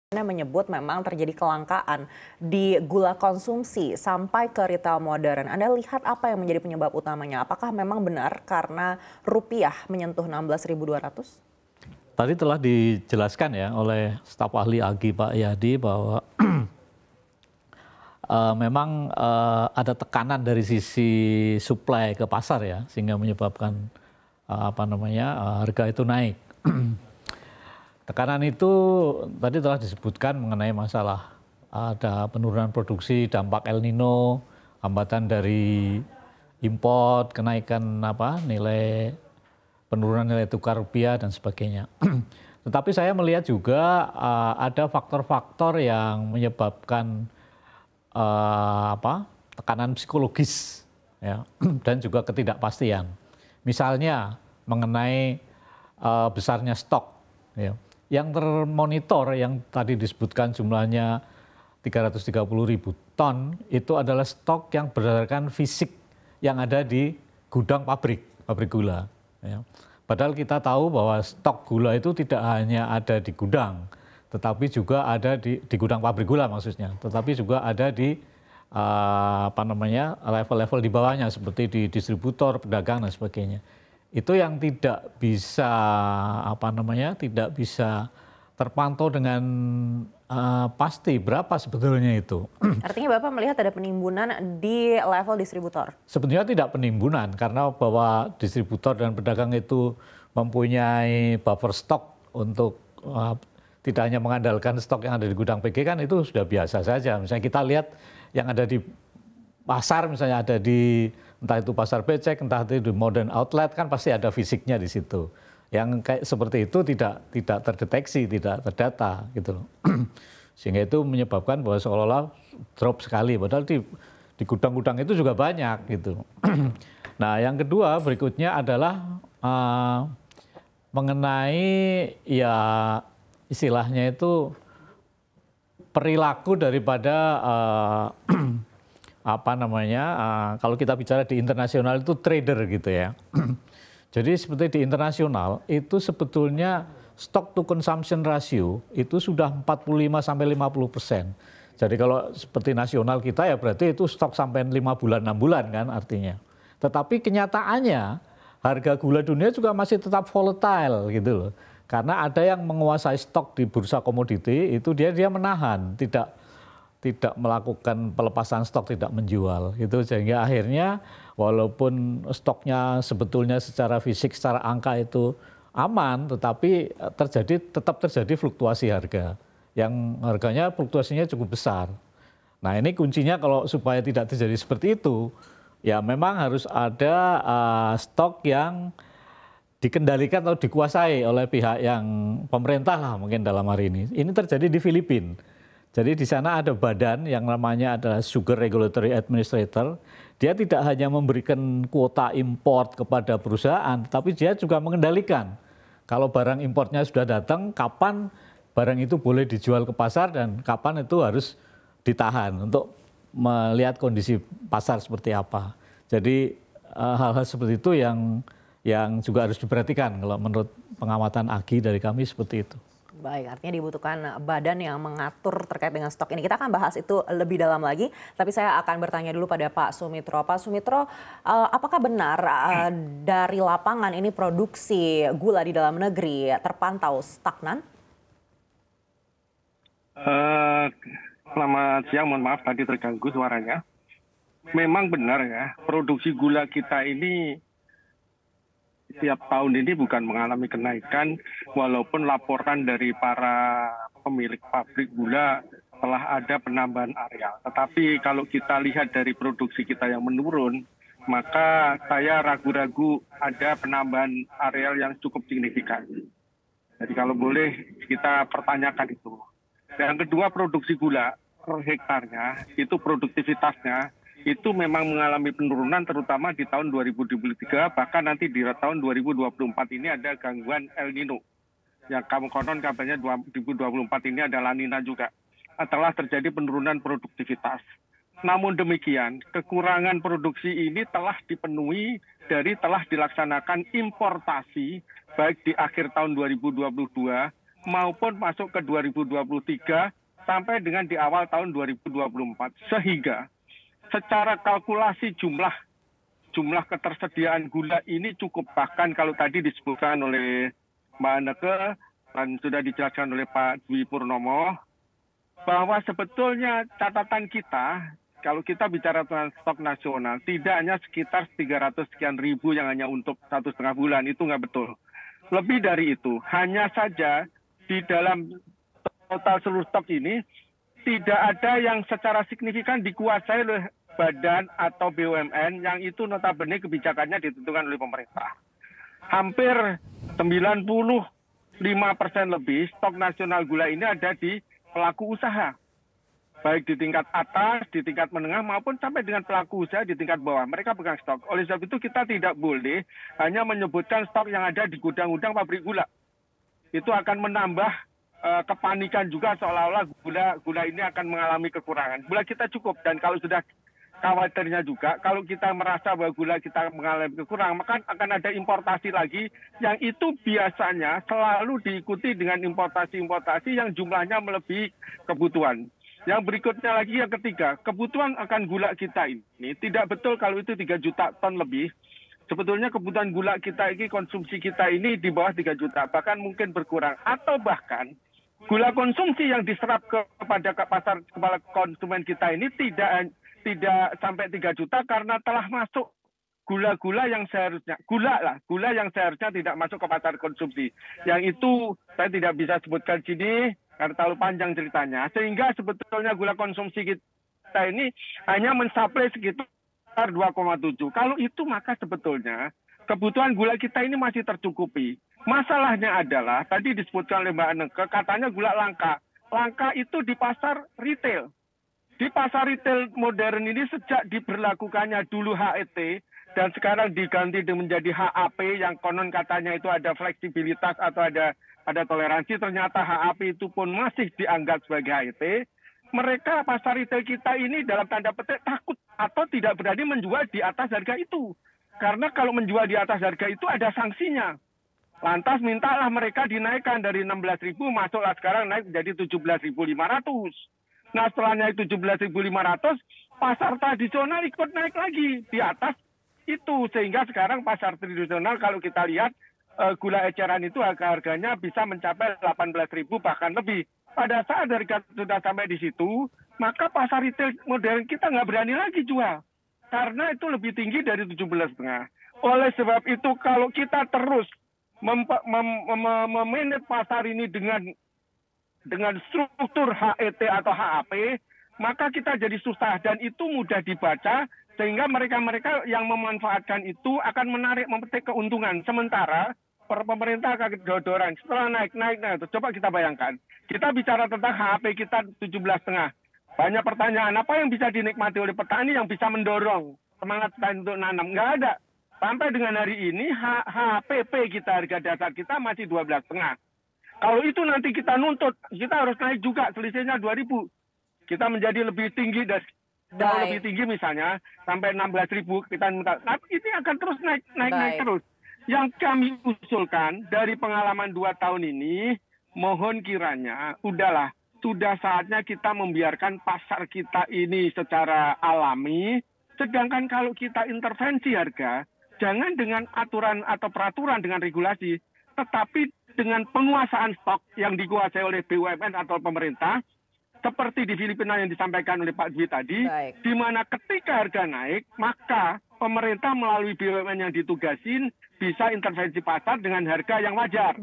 menyebut memang terjadi kelangkaan di gula konsumsi sampai ke retail modern. Anda lihat apa yang menjadi penyebab utamanya? Apakah memang benar karena rupiah menyentuh 16.200? Tadi telah dijelaskan ya oleh staf ahli Agi Pak Yadi bahwa memang ada tekanan dari sisi supply ke pasar ya, sehingga menyebabkan harga itu naik. Tekanan itu tadi telah disebutkan mengenai masalah ada penurunan produksi, dampak El Nino, hambatan dari import, kenaikan penurunan nilai tukar rupiah dan sebagainya. Tetapi saya melihat juga ada faktor-faktor yang menyebabkan tekanan psikologis ya, dan juga ketidakpastian. Misalnya mengenai besarnya stok ya. Yang termonitor yang tadi disebutkan jumlahnya 330.000 ton itu adalah stok yang berdasarkan fisik yang ada di gudang pabrik gula. Ya. Padahal kita tahu bahwa stok gula itu tidak hanya ada di gudang, tetapi juga ada di gudang pabrik gula maksudnya, tetapi juga ada di level-level di bawahnya seperti di distributor, pedagang dan sebagainya. Itu yang tidak bisa tidak bisa terpantau dengan pasti berapa sebetulnya itu. Artinya Bapak melihat ada penimbunan di level distributor? Sebetulnya tidak penimbunan karena bahwa distributor dan pedagang itu mempunyai buffer stok untuk tidak hanya mengandalkan stok yang ada di gudang PG kan itu sudah biasa saja. Misalnya kita lihat yang ada di pasar, misalnya ada di entah itu pasar becek, entah itu di modern outlet kan pasti ada fisiknya di situ. Yang kayak seperti itu tidak terdeteksi, tidak terdata gitu loh. Sehingga itu menyebabkan bahwa seolah-olah drop sekali, padahal di gudang-gudang itu juga banyak gitu. Nah, yang kedua berikutnya adalah mengenai ya istilahnya itu perilaku daripada kalau kita bicara di internasional itu trader gitu ya. Jadi seperti di internasional itu sebetulnya stock to consumption ratio itu sudah 45-50%. Jadi kalau seperti nasional kita ya berarti itu stok sampai 5 bulan, 6 bulan kan artinya. Tetapi kenyataannya harga gula dunia juga masih tetap volatile gitu loh. Karena ada yang menguasai stok di bursa komoditi itu dia menahan, tidak melakukan pelepasan stok, tidak menjual gitu, sehingga akhirnya walaupun stoknya sebetulnya secara fisik, secara angka itu aman, tetapi tetap terjadi fluktuasi harga yang harganya fluktuasinya cukup besar. Nah ini kuncinya kalau supaya tidak terjadi seperti itu ya memang harus ada stok yang dikendalikan atau dikuasai oleh pihak yang pemerintah lah mungkin dalam hari ini. Ini terjadi di Filipina. Jadi di sana ada badan yang namanya adalah Sugar Regulatory Administrator. Dia tidak hanya memberikan kuota import kepada perusahaan, tapi dia juga mengendalikan. Kalau barang importnya sudah datang, kapan barang itu boleh dijual ke pasar dan kapan itu harus ditahan untuk melihat kondisi pasar seperti apa. Jadi hal-hal seperti itu yang juga harus diperhatikan kalau menurut pengamatan Agi dari kami seperti itu. Baik, artinya dibutuhkan badan yang mengatur terkait dengan stok ini. Kita akan bahas itu lebih dalam lagi, tapi saya akan bertanya dulu pada Pak Sumitro. Pak Sumitro, apakah benar dari lapangan ini produksi gula di dalam negeri terpantau stagnan? Selamat siang, mohon maaf tadi terganggu suaranya. Memang benar ya, produksi gula kita ini setiap tahun ini bukan mengalami kenaikan, walaupun laporan dari para pemilik pabrik gula telah ada penambahan areal. Tetapi kalau kita lihat dari produksi kita yang menurun, maka saya ragu-ragu ada penambahan areal yang cukup signifikan. Jadi kalau boleh kita pertanyakan itu. Yang kedua, produksi gula per hektarnya, itu produktivitasnya, itu memang mengalami penurunan terutama di tahun 2023, bahkan nanti di tahun 2024 ini ada gangguan El Nino. Yang konon kabarnya 2024 ini ada La Nina juga. Telah terjadi penurunan produktivitas. Namun demikian, kekurangan produksi ini telah dipenuhi dari telah dilaksanakan importasi baik di akhir tahun 2022 maupun masuk ke 2023 sampai dengan di awal tahun 2024. Sehingga secara kalkulasi jumlah ketersediaan gula ini cukup. Bahkan kalau tadi disebutkan oleh Mbak Anneke dan sudah dijelaskan oleh Pak Dwi Purnomo, bahwa sebetulnya catatan kita, kalau kita bicara tentang stok nasional, tidak hanya sekitar 300 sekian ribu yang hanya untuk 1,5 bulan, itu nggak betul. Lebih dari itu, hanya saja di dalam total seluruh stok ini, tidak ada yang secara signifikan dikuasai oleh badan atau BUMN, yang itu notabene kebijakannya ditentukan oleh pemerintah. Hampir 95% lebih stok nasional gula ini ada di pelaku usaha. Baik di tingkat atas, di tingkat menengah, maupun sampai dengan pelaku usaha di tingkat bawah. Mereka pegang stok. Oleh sebab itu kita tidak boleh hanya menyebutkan stok yang ada di gudang-gudang pabrik gula. Itu akan menambah kepanikan juga seolah-olah gula ini akan mengalami kekurangan. Gula kita cukup, dan kalau sudah khawatirnya juga, kalau kita merasa bahwa gula kita mengalami kekurangan, maka akan ada importasi lagi, yang itu biasanya selalu diikuti dengan importasi yang jumlahnya melebihi kebutuhan. Yang berikutnya lagi, yang ketiga, kebutuhan akan gula kita ini tidak betul kalau itu 3 juta ton lebih. Sebetulnya kebutuhan gula kita ini, konsumsi kita ini di bawah 3 juta, bahkan mungkin berkurang. Atau bahkan gula konsumsi yang diserap kepada pasar kepala konsumen kita ini tidak sampai 3 juta karena telah masuk gula yang seharusnya tidak masuk ke pasar konsumsi. Yang itu saya tidak bisa sebutkan sini karena terlalu panjang ceritanya. Sehingga sebetulnya gula konsumsi kita ini hanya mensuplai sekitar 2,7. Kalau itu maka sebetulnya kebutuhan gula kita ini masih tercukupi. Masalahnya adalah tadi disebutkan oleh Mbak Anneke, katanya gula langka. Langka itu di pasar retail. Di pasar retail modern ini sejak diberlakukannya dulu HET dan sekarang diganti menjadi HAP yang konon katanya itu ada fleksibilitas atau ada toleransi, ternyata HAP itu pun masih dianggap sebagai HET. Mereka pasar retail kita ini dalam tanda petik takut atau tidak berani menjual di atas harga itu. Karena kalau menjual di atas harga itu ada sanksinya. Lantas mintalah mereka dinaikkan dari 16.000 masuklah sekarang naik menjadi 17.500. Nah setelahnya 17.500, pasar tradisional ikut naik lagi di atas itu. Sehingga sekarang pasar tradisional kalau kita lihat gula eceran itu harganya bisa mencapai 18.000 bahkan lebih. Pada saat harga sudah sampai di situ, maka pasar retail modern kita nggak berani lagi jual. Karena itu lebih tinggi dari 17,5. Oleh sebab itu kalau kita terus memanage pasar ini dengan struktur HET atau HAP, maka kita jadi susah dan itu mudah dibaca sehingga mereka-mereka yang memanfaatkan itu akan memetik keuntungan. Sementara pemerintah akan dodoran setelah naik. Coba kita bayangkan. Kita bicara tentang HAP kita 17,5. Banyak pertanyaan, apa yang bisa dinikmati oleh petani yang bisa mendorong semangat petani untuk nanam? Nggak ada. Sampai dengan hari ini HPP kita, harga dasar kita masih 12,5. Kalau itu nanti kita nuntut, kita harus naik juga selisihnya 2.000. Kita menjadi lebih tinggi jauh lebih tinggi misalnya sampai 16.000 kita minta. Nah, ini akan terus naik terus. Yang kami usulkan dari pengalaman 2 tahun ini, mohon kiranya udahlah, sudah saatnya kita membiarkan pasar kita ini secara alami. Sedangkan kalau kita intervensi harga, jangan dengan aturan atau peraturan dengan regulasi, tetapi dengan penguasaan stok yang dikuasai oleh BUMN atau pemerintah, seperti di Filipina yang disampaikan oleh Pak Dwi tadi, di mana ketika harga naik, maka pemerintah melalui BUMN yang ditugasin bisa intervensi pasar dengan harga yang wajar.